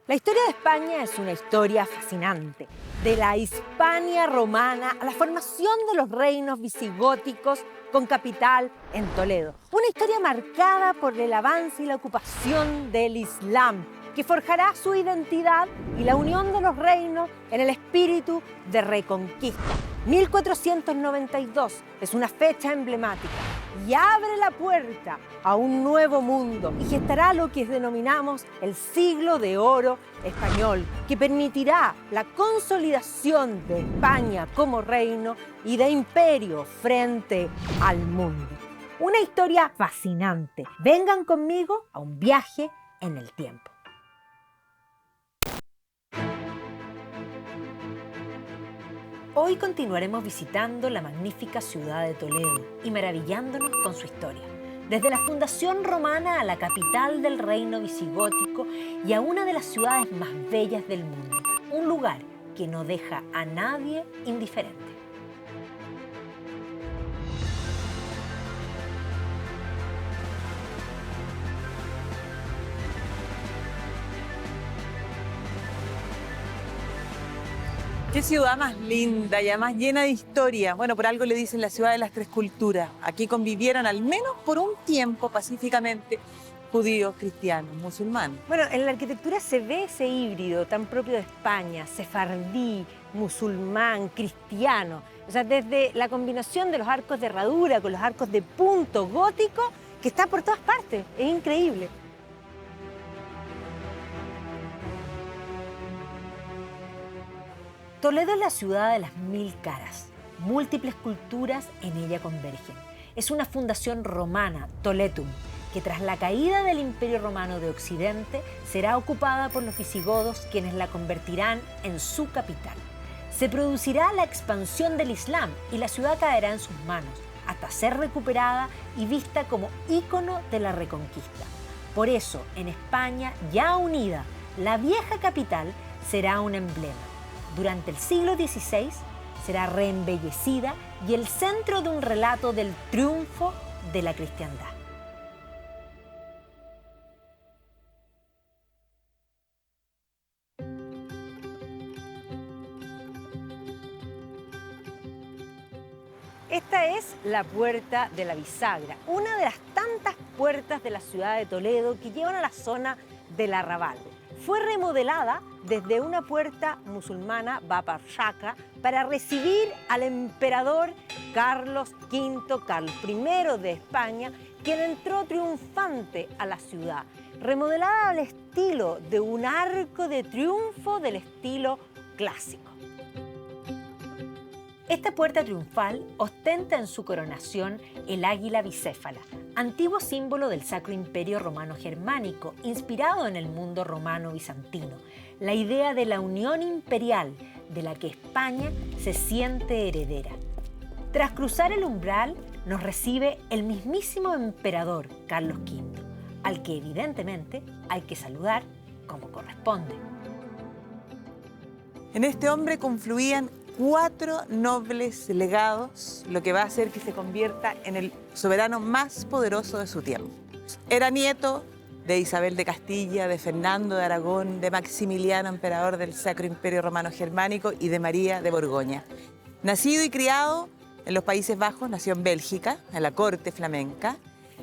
La historia de España es una historia fascinante. De la Hispania romana a la formación de los reinos visigóticos con capital en Toledo. Una historia marcada por el avance y la ocupación del Islam, que forjará su identidad y la unión de los reinos en el espíritu de reconquista. 1492 es una fecha emblemática y abre la puerta a un nuevo mundo y gestará lo que denominamos el siglo de oro español, que permitirá la consolidación de España como reino y de imperio frente al mundo. Una historia fascinante. Vengan conmigo a un viaje en el tiempo. Hoy continuaremos visitando la magnífica ciudad de Toledo y maravillándonos con su historia. Desde la fundación romana a la capital del reino visigótico y a una de las ciudades más bellas del mundo. Un lugar que no deja a nadie indiferente. Qué ciudad más linda y además llena de historia. Bueno, por algo le dicen la ciudad de las tres culturas. Aquí convivieron al menos por un tiempo pacíficamente judíos, cristianos, musulmanes. Bueno, en la arquitectura se ve ese híbrido tan propio de España, sefardí, musulmán, cristiano. O sea, desde la combinación de los arcos de herradura con los arcos de punto gótico, que está por todas partes. Es increíble. Toledo es la ciudad de las mil caras. Múltiples culturas en ella convergen. Es una fundación romana, Toletum, que tras la caída del Imperio Romano de Occidente será ocupada por los visigodos, quienes la convertirán en su capital. Se producirá la expansión del Islam y la ciudad caerá en sus manos, hasta ser recuperada y vista como ícono de la Reconquista. Por eso, en España ya unida, la vieja capital será un emblema. Durante el siglo XVI será reembellecida y el centro de un relato del triunfo de la cristiandad. Esta es la Puerta de la Bisagra, una de las tantas puertas de la ciudad de Toledo que llevan a la zona del Arrabal. Fue remodelada desde una puerta musulmana, Bab al-Shaka, para recibir al emperador Carlos V, Carlos I de España, quien entró triunfante a la ciudad, remodelada al estilo de un arco de triunfo del estilo clásico. Esta puerta triunfal ostenta en su coronación el águila bicéfala, antiguo símbolo del Sacro Imperio Romano Germánico, inspirado en el mundo romano bizantino, la idea de la unión imperial de la que España se siente heredera. Tras cruzar el umbral, nos recibe el mismísimo emperador Carlos V, al que evidentemente hay que saludar como corresponde. En este hombre confluían 4 nobles legados, lo que va a hacer que se convierta en el soberano más poderoso de su tiempo. Era nieto de Isabel de Castilla, de Fernando de Aragón, de Maximiliano, emperador del Sacro Imperio Romano Germánico, y de María de Borgoña. Nacido y criado en los Países Bajos, nació en Bélgica, en la corte flamenca.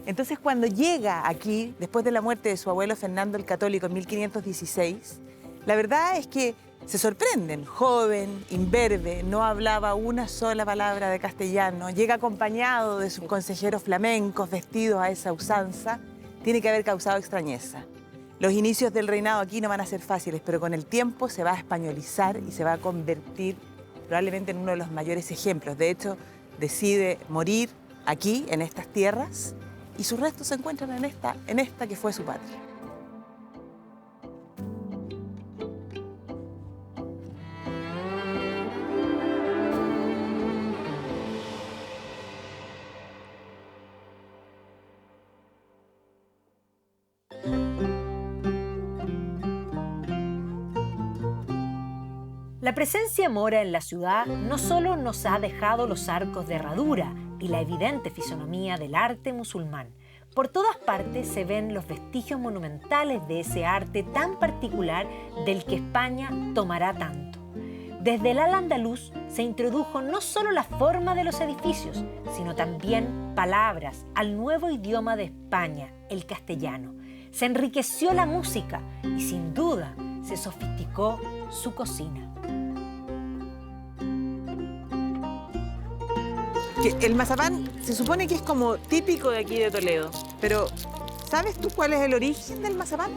Entonces, cuando llega aquí, después de la muerte de su abuelo Fernando el Católico en 1516, la verdad es que se sorprenden. Joven, imberbe, no hablaba una sola palabra de castellano, llega acompañado de sus consejeros flamencos vestidos a esa usanza, tiene que haber causado extrañeza. Los inicios del reinado aquí no van a ser fáciles, pero con el tiempo se va a españolizar y se va a convertir probablemente en uno de los mayores ejemplos. De hecho, decide morir aquí, en estas tierras, y sus restos se encuentran en esta que fue su patria. La presencia mora en la ciudad no solo nos ha dejado los arcos de herradura y la evidente fisonomía del arte musulmán. Por todas partes se ven los vestigios monumentales de ese arte tan particular del que España tomará tanto. Desde el Al-Andalus se introdujo no solo la forma de los edificios, sino también palabras al nuevo idioma de España, el castellano. Se enriqueció la música y sin duda se sofisticó su cocina. El mazapán se supone que es como típico de aquí de Toledo, pero ¿sabes tú cuál es el origen del mazapán?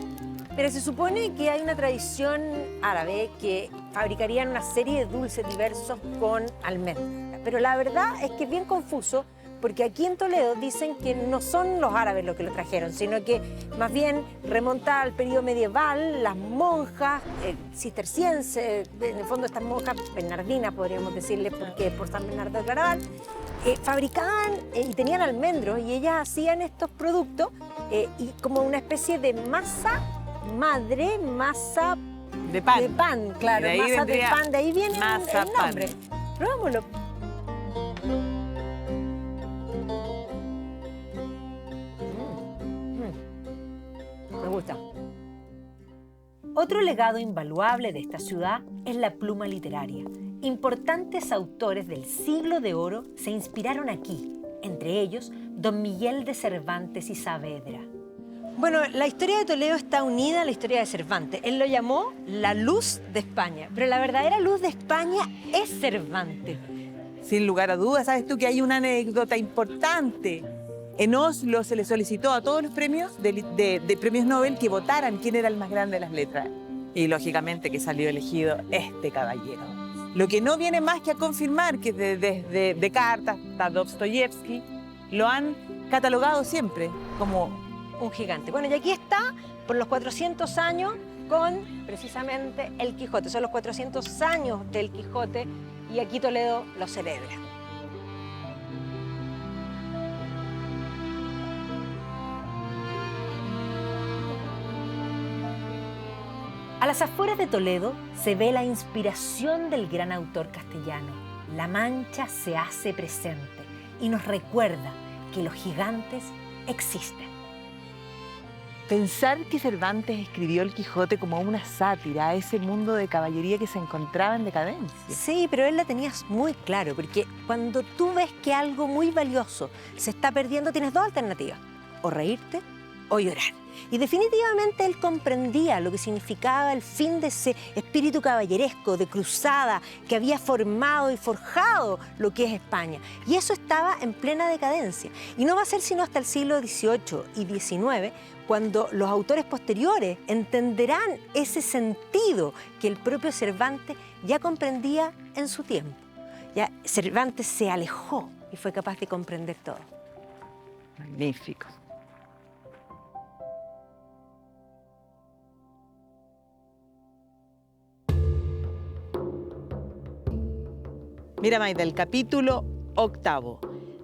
Pero se supone que hay una tradición árabe que fabricarían una serie de dulces diversos con almendras. Pero la verdad es que es bien confuso porque aquí en Toledo dicen que no son los árabes los que lo trajeron, sino que más bien remonta al periodo medieval, las monjas cistercienses, en el fondo estas monjas bernardinas podríamos decirle porque por San Bernardo de Claraval, fabricaban y tenían almendros y ellas hacían estos productos y como una especie de masa madre, masa De pan. de pan, claro, De ahí masa de vendría pan, de ahí viene el mazapán. nombre. Probámoslo. Me gusta. Otro legado invaluable de esta ciudad es la pluma literaria. Importantes autores del siglo de oro se inspiraron aquí, entre ellos Don Miguel de Cervantes y Saavedra. Bueno, la historia de Toledo está unida a la historia de Cervantes. Él lo llamó la luz de España, pero la verdadera luz de España es Cervantes. Sin lugar a dudas, ¿sabes tú que hay una anécdota importante? En Oslo se le solicitó a todos los premios de premios Nobel que votaran quién era el más grande de las letras. Y lógicamente que salió elegido este caballero. Lo que no viene más que a confirmar que desde Descartes hasta Dostoyevsky lo han catalogado siempre como Un gigante. Bueno, y aquí está por los 400 años con precisamente el Quijote. Son los 400 años del Quijote y aquí Toledo lo celebra. A las afueras de Toledo se ve la inspiración del gran autor castellano. La Mancha se hace presente y nos recuerda que los gigantes existen. pensar que Cervantes escribió el Quijote como una sátira a ese mundo de caballería que se encontraba en decadencia. Sí, pero él la tenías muy claro, porque cuando tú ves que algo muy valioso se está perdiendo, tienes dos alternativas, o reírte o llorar. Y definitivamente él comprendía lo que significaba el fin de ese espíritu caballeresco, de cruzada, que había formado y forjado lo que es España. Y eso estaba en plena decadencia. Y no va a ser sino hasta el siglo XVIII y XIX, cuando los autores posteriores entenderán ese sentido que el propio Cervantes ya comprendía en su tiempo. Ya Cervantes se alejó y fue capaz de comprender todo. Magnífico. Mira, Maida, el capítulo 8.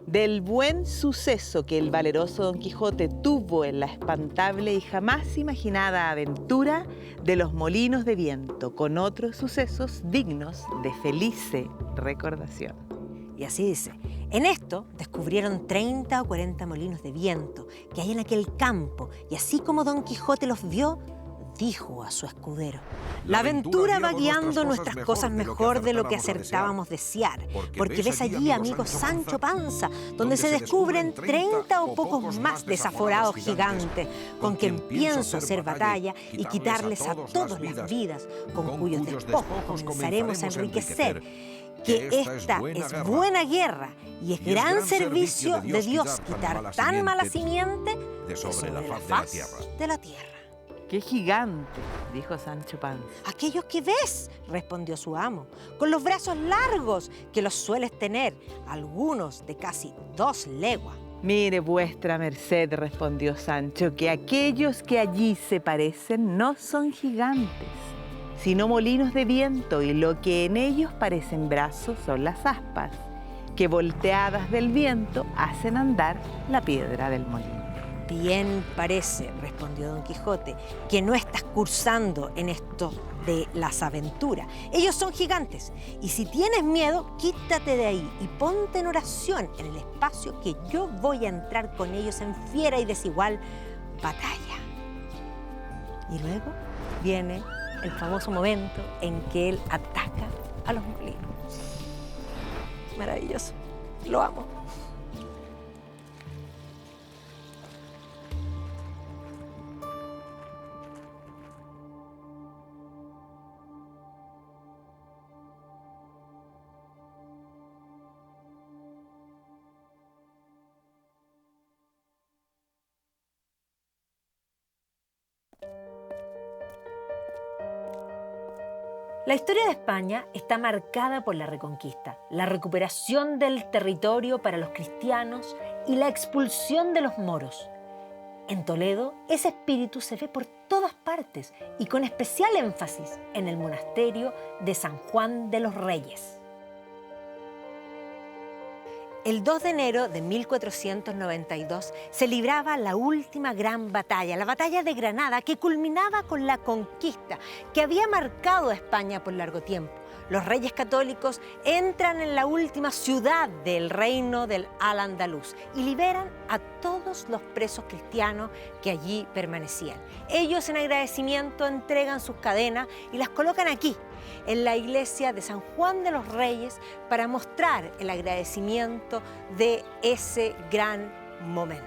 Del buen suceso que el valeroso Don Quijote tuvo en la espantable y jamás imaginada aventura de los molinos de viento, con otros sucesos dignos de felice recordación. Y así dice, en esto descubrieron 30 o 40 molinos de viento que hay en aquel campo, y así como Don Quijote los vio, dijo a su escudero: la aventura va guiando nuestras cosas mejor de lo que acertábamos desear, porque ves allí, amigo Sancho Panza, donde se descubren 30 o pocos más desaforados gigantes, con quien pienso hacer batalla y quitarles a todos las vidas, con cuyos despojos comenzaremos a enriquecer. Que esta es buena guerra y es gran servicio de Dios quitar tan mala simiente de sobre la faz de la tierra. ¡Qué gigante!, dijo Sancho Panza. Aquellos que ves, respondió su amo, con los brazos largos que los sueles tener, algunos de casi 2 leguas. Mire, vuestra merced, respondió Sancho, que aquellos que allí se parecen no son gigantes, sino molinos de viento, y lo que en ellos parecen brazos son las aspas, que volteadas del viento hacen andar la piedra del molino. Bien parece, respondió respondió Don Quijote, que no estás cursando en esto de las aventuras. Ellos son gigantes, y si tienes miedo, quítate de ahí y ponte en oración en el espacio que yo voy a entrar con ellos en fiera y desigual batalla. Y luego viene el famoso momento en que él ataca a los molinos. Maravilloso, lo amo. La historia de España está marcada por la Reconquista, la recuperación del territorio para los cristianos y la expulsión de los moros. En Toledo, ese espíritu se ve por todas partes y con especial énfasis en el monasterio de San Juan de los Reyes. El 2 de enero de 1492 se libraba la última gran batalla, la batalla de Granada, que culminaba con la conquista que había marcado a España por largo tiempo. Los reyes católicos entran en la última ciudad del reino del Al-Andalus y liberan a todos los presos cristianos que allí permanecían. Ellos, en agradecimiento, entregan sus cadenas y las colocan aquí, en la iglesia de San Juan de los Reyes, para mostrar el agradecimiento de ese gran momento.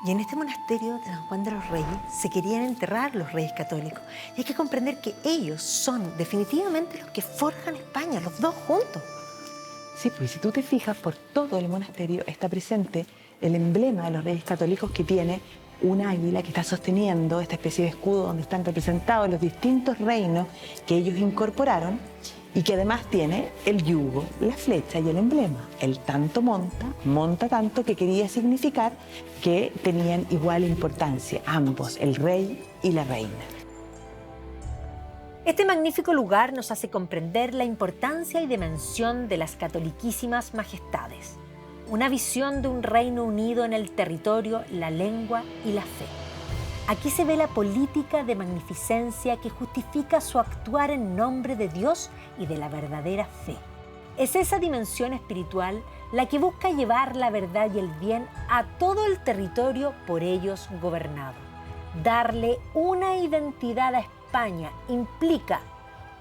Y en este monasterio de San Juan de los Reyes se querían enterrar los reyes católicos. Y hay que comprender que ellos son definitivamente los que forjan España, los dos juntos. Sí, pues si tú te fijas, por todo el monasterio está presente el emblema de los reyes católicos, que tiene un águila que está sosteniendo esta especie de escudo donde están representados los distintos reinos que ellos incorporaron, y que además tiene el yugo, la flecha y el emblema. El tanto monta tanto, que quería significar que tenían igual importancia ambos, el rey y la reina. Este magnífico lugar nos hace comprender la importancia y dimensión de las catoliquísimas majestades. Una visión de un reino unido en el territorio, la lengua y la fe. Aquí se ve la política de magnificencia que justifica su actuar en nombre de Dios y de la verdadera fe. Es esa dimensión espiritual la que busca llevar la verdad y el bien a todo el territorio por ellos gobernado. Darle una identidad a España implica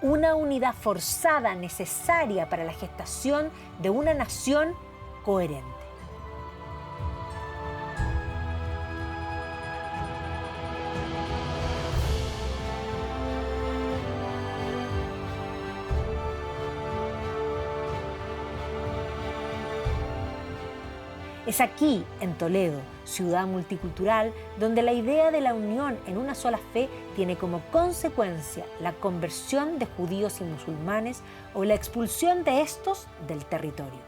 una unidad forzada necesaria para la gestación de una nación coherente. Es aquí, en Toledo, ciudad multicultural, donde la idea de la unión en una sola fe tiene como consecuencia la conversión de judíos y musulmanes o la expulsión de estos del territorio.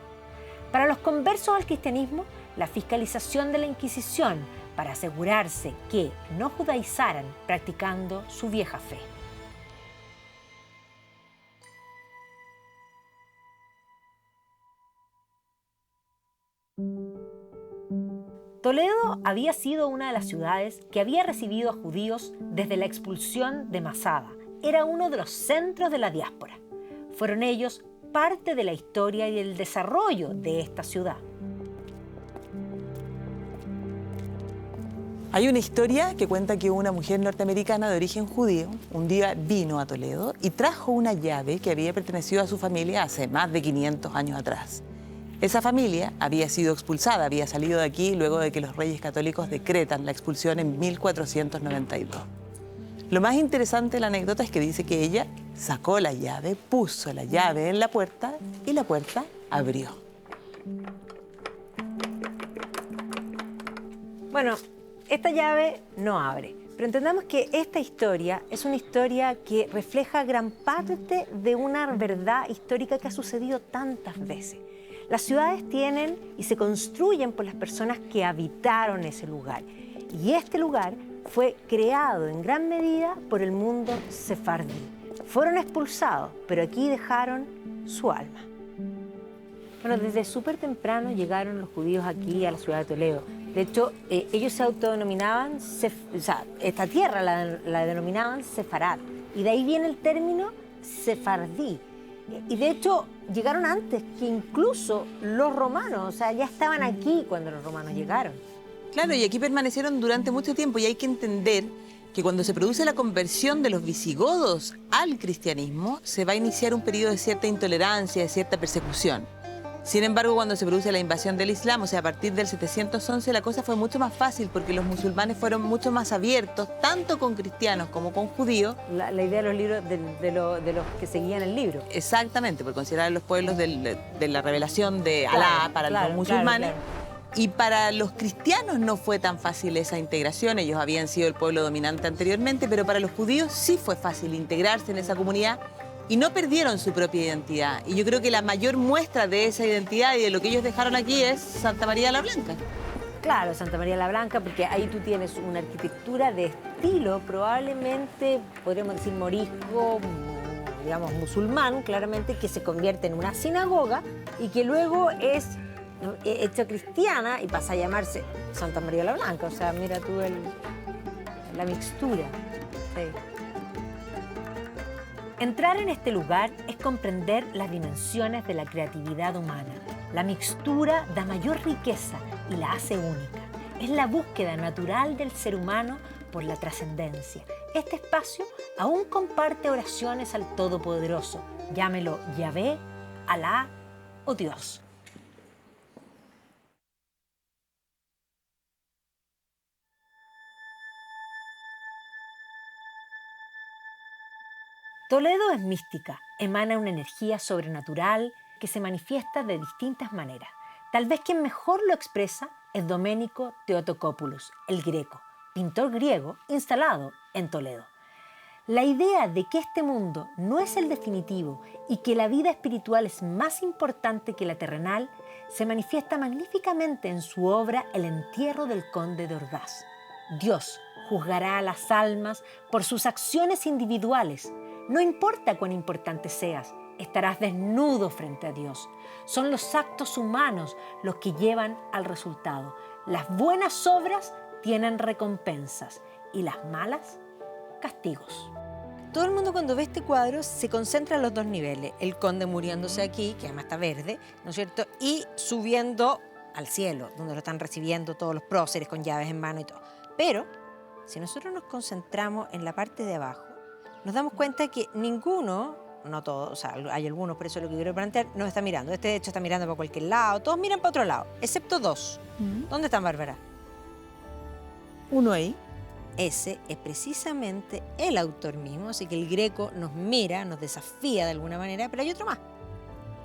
Para los conversos al cristianismo, la fiscalización de la Inquisición para asegurarse que no judaizaran practicando su vieja fe. Toledo había sido una de las ciudades que había recibido a judíos desde la expulsión de Masada. Era uno de los centros de la diáspora. Fueron ellos parte de la historia y el desarrollo de esta ciudad. Hay una historia que cuenta que una mujer norteamericana de origen judío un día vino a Toledo y trajo una llave que había pertenecido a su familia hace más de 500 años atrás. Esa familia había sido expulsada, había salido de aquí luego de que los reyes católicos decretan la expulsión en 1492. Lo más interesante de la anécdota es que dice que ella sacó la llave, puso la llave en la puerta y la puerta abrió. Bueno, esta llave no abre, pero entendamos que esta historia es una historia que refleja gran parte de una verdad histórica que ha sucedido tantas veces. Las ciudades tienen y se construyen por las personas que habitaron ese lugar. Y este lugar fue creado en gran medida por el mundo sefardí. Fueron expulsados, pero aquí dejaron su alma. Bueno, desde súper temprano llegaron los judíos aquí a la ciudad de Toledo. De hecho, ellos se autodenominaban, o sea, esta tierra la denominaban Sefarad. Y de ahí viene el término sefardí. Y de hecho, llegaron antes que incluso los romanos. O sea, ya estaban aquí cuando los romanos llegaron. Claro, y aquí permanecieron durante mucho tiempo y hay que entender que cuando se produce la conversión de los visigodos al cristianismo, se va a iniciar un periodo de cierta intolerancia, de cierta persecución. Sin embargo, cuando se produce la invasión del Islam, o sea, a partir del 711, la cosa fue mucho más fácil porque los musulmanes fueron mucho más abiertos, tanto con cristianos como con judíos. La idea de los libros, de los que seguían el libro. Exactamente, por considerar los pueblos de la revelación de Alá para los musulmanes. Claro. Y para los cristianos no fue tan fácil esa integración, ellos habían sido el pueblo dominante anteriormente, pero para los judíos sí fue fácil integrarse en esa comunidad y no perdieron su propia identidad. Y yo creo que la mayor muestra de esa identidad y de lo que ellos dejaron aquí es Santa María la Blanca. Claro, Santa María la Blanca, porque ahí tú tienes una arquitectura de estilo, probablemente, podríamos decir, morisco, digamos, musulmán, claramente, que se convierte en una sinagoga y que luego es hecha cristiana y pasa a llamarse Santa María la Blanca. O sea, mira tú la mixtura. Sí. Entrar en este lugar es comprender las dimensiones de la creatividad humana. La mixtura da mayor riqueza y la hace única. Es la búsqueda natural del ser humano por la trascendencia. Este espacio aún comparte oraciones al Todopoderoso. Llámelo Yahvé, Alá o Dios. Toledo es mística, emana una energía sobrenatural que se manifiesta de distintas maneras. Tal vez quien mejor lo expresa es Domenico Theotokopoulos, el Greco, pintor griego instalado en Toledo. La idea de que este mundo no es el definitivo y que la vida espiritual es más importante que la terrenal se manifiesta magníficamente en su obra El entierro del conde de Orgaz. Dios juzgará a las almas por sus acciones individuales. No importa cuán importante seas, estarás desnudo frente a Dios. Son los actos humanos los que llevan al resultado. Las buenas obras tienen recompensas y las malas, castigos. Todo el mundo cuando ve este cuadro se concentra en los dos niveles. El conde muriéndose aquí, que además está verde, ¿no es cierto? Y subiendo al cielo, donde lo están recibiendo todos los próceres con llaves en mano y todo. Pero si nosotros nos concentramos en la parte de abajo, nos damos cuenta que ninguno, no todos, o sea, hay algunos, por eso es lo que quiero plantear, nos está mirando. Este de hecho está mirando para cualquier lado, todos miran para otro lado, excepto dos. ¿Dónde están, Bárbara? Uno ahí. Ese es precisamente el autor mismo, así que el Greco nos mira, nos desafía de alguna manera, pero hay otro más.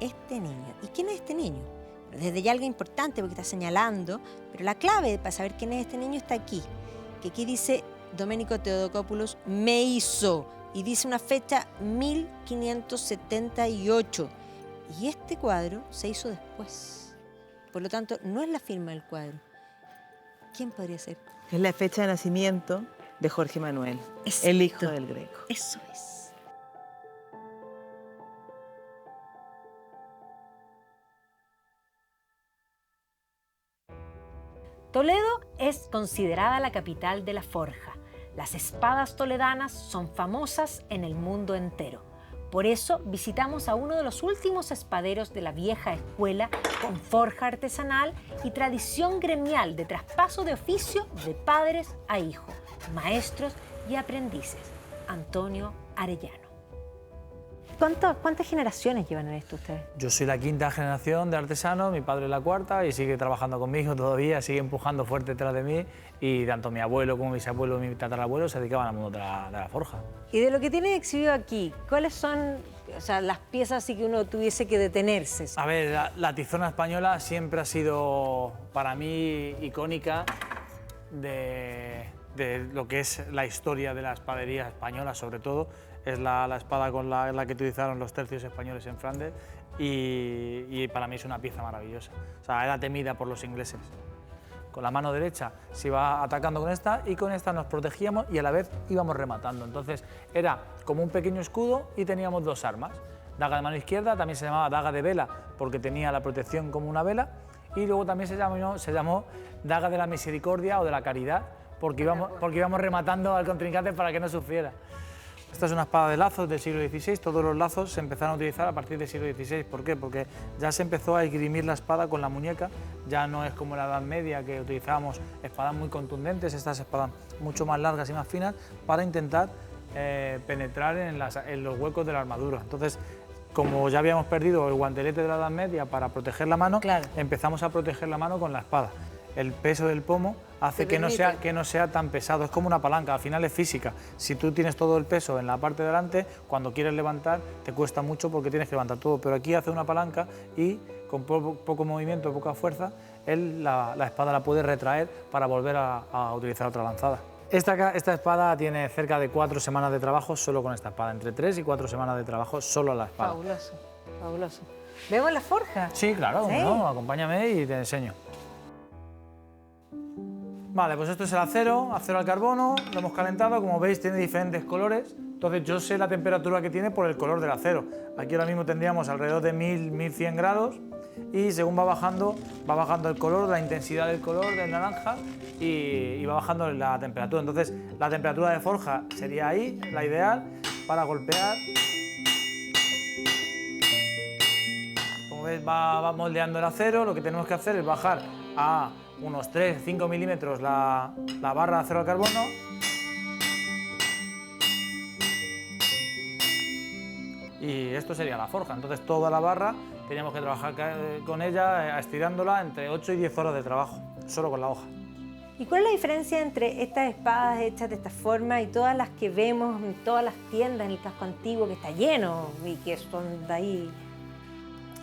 Este niño. ¿Y quién es este niño? Desde ya algo importante porque está señalando, pero la clave para saber quién es este niño está aquí, que aquí dice Domenico Theotokopoulos me hizo, y dice una fecha 1578. Y este cuadro se hizo después. Por lo tanto, no es la firma del cuadro. ¿Quién podría ser? Es la fecha de nacimiento de Jorge Manuel, el hijo del Greco. Eso es. Toledo es considerada la capital de la forja. Las espadas toledanas son famosas en el mundo entero. Por eso visitamos a uno de los últimos espaderos de la vieja escuela con forja artesanal y tradición gremial de traspaso de oficio de padres a hijos, maestros y aprendices. Antonio Arellano. ¿Cuántas generaciones llevan en esto ustedes? Yo soy la quinta generación de artesano, mi padre es la cuarta y sigue trabajando conmigo todavía, sigue empujando fuerte detrás de mí y tanto mi abuelo como mis abuelos y mi tatarabuelo se dedicaban al mundo de la forja. Y de lo que tiene exhibido aquí, ¿cuáles son, o sea, las piezas así que uno tuviese que detenerse? A ver, la tizona española siempre ha sido para mí icónica de lo que es la historia de la espadería española, sobre todo. Es la espada con la que utilizaron los tercios españoles en Flandes y para mí es una pieza maravillosa. O sea, era temida por los ingleses. con la mano derecha se iba atacando con esta y con esta nos protegíamos y a la vez íbamos rematando. Entonces era como un pequeño escudo y teníamos dos armas. Daga de mano izquierda también se llamaba daga de vela porque tenía la protección como una vela y luego también se llamó daga de la misericordia o de la caridad porque íbamos rematando al contrincante para que no sufriera. Esta es una espada de lazos del siglo XVI, todos los lazos se empezaron a utilizar a partir del siglo XVI. ¿Por qué? Porque ya se empezó a esgrimir la espada con la muñeca, ya no es como la Edad Media que utilizábamos espadas muy contundentes, estas espadas mucho más largas y más finas para intentar penetrar en los huecos de la armadura. Entonces, como ya habíamos perdido el guantelete de la Edad Media para proteger la mano, claro, empezamos a proteger la mano con la espada. El peso del pomo hace que no sea tan pesado, es como una palanca, al final es física. Si tú tienes todo el peso en la parte de delante, cuando quieres levantar te cuesta mucho porque tienes que levantar todo, pero aquí hace una palanca y con poco movimiento, poca fuerza, la espada la puede retraer para volver a utilizar otra lanzada. Esta espada tiene cerca de 4 semanas de trabajo solo con esta espada, entre 3 y 4 semanas de trabajo solo a la espada. Fabuloso, fabuloso. ¿Vemos la forja? Sí, claro, ¿Sí? ¿no? Acompáñame y te enseño. Vale, pues esto es el acero al carbono, lo hemos calentado, como veis tiene diferentes colores, entonces yo sé la temperatura que tiene por el color del acero. Aquí ahora mismo tendríamos alrededor de 1000-1100 grados y según va bajando el color, la intensidad del color del naranja y va bajando la temperatura. Entonces la temperatura de forja sería ahí, la ideal, para golpear. Como veis va moldeando el acero, lo que tenemos que hacer es bajar a unos 3-5 milímetros la barra de acero al carbono y esto sería la forja. Entonces toda la barra teníamos que trabajar con ella estirándola entre 8 y 10 horas de trabajo, solo con la hoja. ¿Y cuál es la diferencia entre estas espadas hechas de esta forma y todas las que vemos en todas las tiendas, en el casco antiguo, que está lleno y que son de ahí?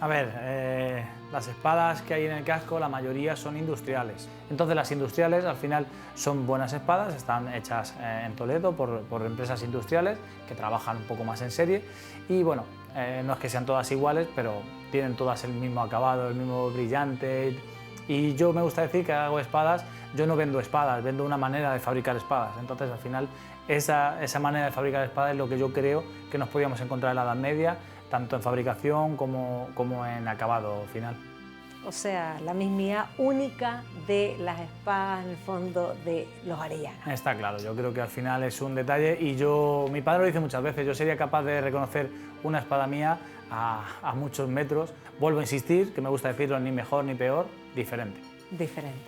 A ver, las espadas que hay en el casco, la mayoría son industriales. Entonces las industriales al final son buenas espadas, están hechas en Toledo por empresas industriales que trabajan un poco más en serie y bueno, no es que sean todas iguales, pero tienen todas el mismo acabado, el mismo brillante. Y yo me gusta decir que hago espadas, yo no vendo espadas, vendo una manera de fabricar espadas. Entonces al final esa manera de fabricar espadas es lo que yo creo que nos podíamos encontrar en la Edad Media, tanto en fabricación como en acabado final. O sea, la mismidad única de las espadas en el fondo de los arellanos. Está claro, yo creo que al final es un detalle y mi padre lo dice muchas veces, yo sería capaz de reconocer una espada mía a muchos metros. Vuelvo a insistir, que me gusta decirlo ni mejor ni peor, diferente. Diferente.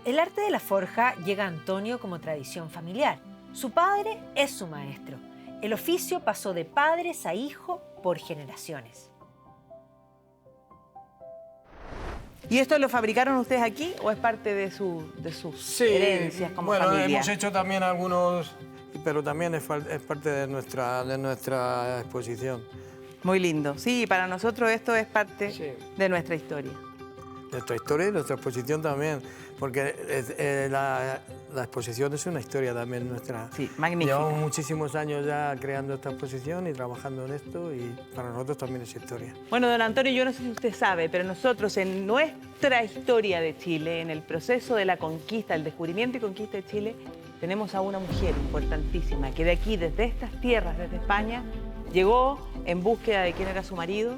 El arte de la forja llega a Antonio como tradición familiar. Su padre es su maestro. El oficio pasó de padres a hijo por generaciones. ¿Y esto lo fabricaron ustedes aquí o es parte de sus herencias como familia? Hemos hecho también algunos, pero también es parte de nuestra exposición. Muy lindo. Sí, para nosotros esto es parte Sí. de nuestra historia. Nuestra historia y nuestra exposición también, porque la exposición es una historia también nuestra. Sí, magnífica. Llevamos muchísimos años ya creando esta exposición y trabajando en esto y para nosotros también es historia. Bueno, don Antonio, yo no sé si usted sabe, pero nosotros en nuestra historia de Chile, en el proceso de la conquista, el descubrimiento y conquista de Chile, tenemos a una mujer importantísima que de aquí, desde estas tierras, desde España, llegó en búsqueda de quién era su marido.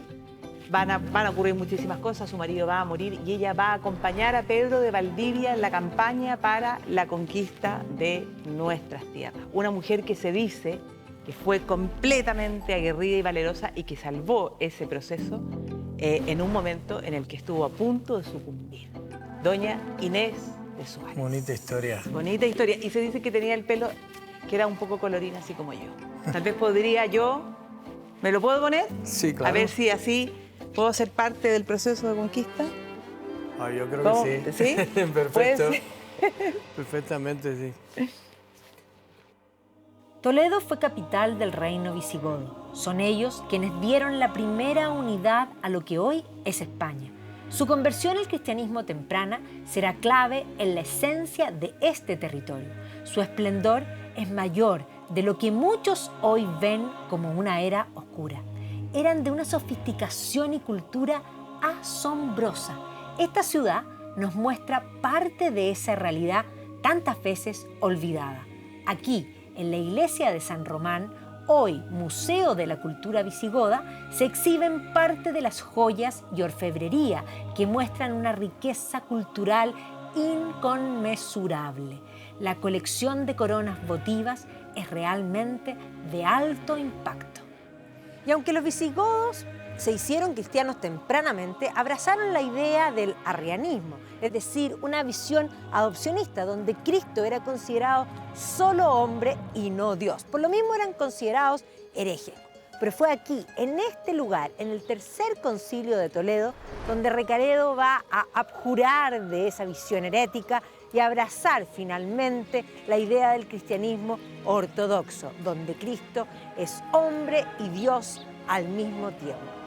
Van a ocurrir muchísimas cosas, su marido va a morir y ella va a acompañar a Pedro de Valdivia en la campaña para la conquista de nuestras tierras. Una mujer que se dice que fue completamente aguerrida y valerosa y que salvó ese proceso en un momento en el que estuvo a punto de sucumbir. Doña Inés de Suárez. Bonita historia. Bonita historia. Y se dice que tenía el pelo que era un poco colorín, así como yo. Tal vez podría yo... ¿Me lo puedo poner? Sí, claro. A ver si así puedo ser parte del proceso de conquista. Yo creo ¿Cómo? que sí. ¿Sí? Perfecto. Pues, Perfectamente, sí. Toledo fue capital del reino visigodo. Son ellos quienes dieron la primera unidad a lo que hoy es España. Su conversión al cristianismo temprana será clave en la esencia de este territorio. Su esplendor es mayor de lo que muchos hoy ven como una era oscura. Eran de una sofisticación y cultura asombrosa. Esta ciudad nos muestra parte de esa realidad tantas veces olvidada. Aquí, en la iglesia de San Román, hoy Museo de la Cultura Visigoda, se exhiben parte de las joyas y orfebrería que muestran una riqueza cultural inconmensurable. La colección de coronas votivas es realmente de alto impacto. Y aunque los visigodos se hicieron cristianos tempranamente, abrazaron la idea del arrianismo, es decir, una visión adopcionista donde Cristo era considerado solo hombre y no Dios. Por lo mismo eran considerados herejes. Pero fue aquí, en este lugar, en el Tercer Concilio de Toledo, donde Recaredo va a abjurar de esa visión herética y abrazar finalmente la idea del cristianismo ortodoxo, donde Cristo es hombre y Dios al mismo tiempo.